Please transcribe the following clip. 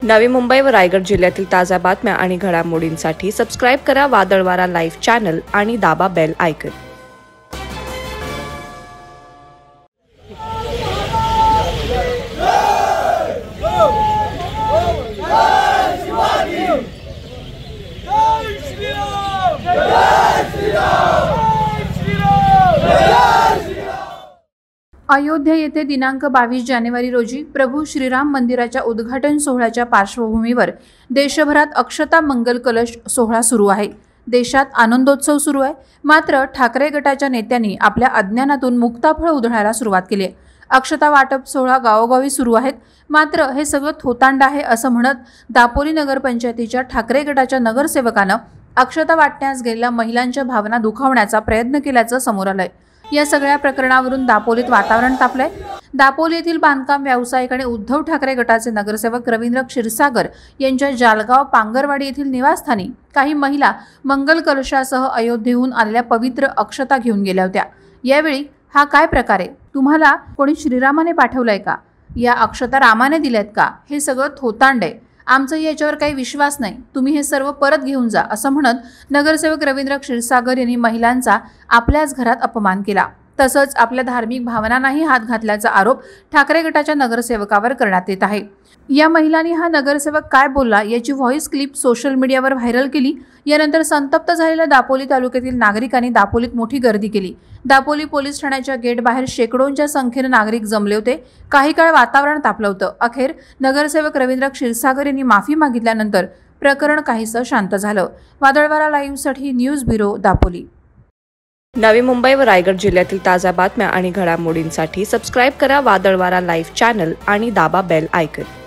नवी मुंबई व रायगड जिल्ह्यातील ताज्या बातम्या आणि घडामोडींसाठी सबस्क्राईब करा वादळवारा लाईव्ह चॅनल आणि दाबा बेल आयकॉन। अयोध्या येथे दिनांक 22 जानेवारी रोजी प्रभू श्रीराम मंदिराच्या उद्घाटन सोहळ्याच्या पार्श्वभूमीवर देशभरात अक्षता मंगल कलश सोहळा सुरू आहे। देशात आनंदोत्सव सुरू आहे। मात्र ठाकरे गटाच्या नेत्यांनी आपल्या अज्ञानातून मुक्ताफळ उधळायला सुरुवात केली आहे। अक्षता वाटप सोहळा गावोगावी सुरू आहेत। मात्र हे सगळं थोतांड आहे असं म्हणत दापोली नगरपंचायतीच्या ठाकरे गटाच्या नगरसेवकानं अक्षता वाटण्यास गेलेल्या महिलांच्या भावना दुखावण्याचा प्रयत्न केल्याचं समोर आलंय। या सगळ्या प्रकरणावरून दापोलीत वातावरण तापलंय। दापोली येथील बांधकाम व्यावसायिक आणि उद्धव ठाकरे गटाचे नगरसेवक रवींद्र क्षीरसागर यांच्या जालगाव पांगरवाडी येथील निवासस्थानी काही महिला मंगल कलशासह अयोध्येहून आलेल्या पवित्र अक्षता घेऊन गेल्या होत्या। यावेळी हा काय प्रकार आहे? तुम्हाला कोणी श्रीरामाने पाठवलंय का? या अक्षता रामाने दिल्यात का? हे सगळं थोतांड आहे। आमचा याच्यावर काही विश्वास नाही, तुम्ही हे सर्व परत घेऊन जा असं म्हणत नगरसेवक रवींद्र क्षीरसागर यांनी महिलांचा आपल्याच घरात अपमान केला। तसंच आपल्या धार्मिक भावनांनाही हात घातल्याचा आरोप ठाकरे गटाच्या नगरसेवकावर करण्यात येत आहे। या महिलांनी हा नगरसेवक काय बोलला याची व्हॉइस क्लिप सोशल मीडियावर व्हायरल केली। यानंतर संतप्त झालेल्या दापोली तालुक्यातील नागरिकांनी दापोलीत मोठी गर्दी केली। दापोली पोलीस ठाण्याच्या गेट बाहेर शेकडोंच्या संख्येने नागरिक जमले होते। काही काळ वातावरण तापलं होतं। अखेर नगरसेवक रवींद्र क्षीरसागर यांनी माफी मागितल्यानंतर प्रकरण काहीसं शांत झालं। वादळवारा लाईव्हसाठी न्यूज ब्युरो दापोली। नवी मुंबई व रायगड जिल्ह्यातील ताज्या बातम्या आणि घडामोडींसाठी सबस्क्राईब करा वादळवारा लाईव्ह चॅनल आणि दाबा बेल आयकॉन।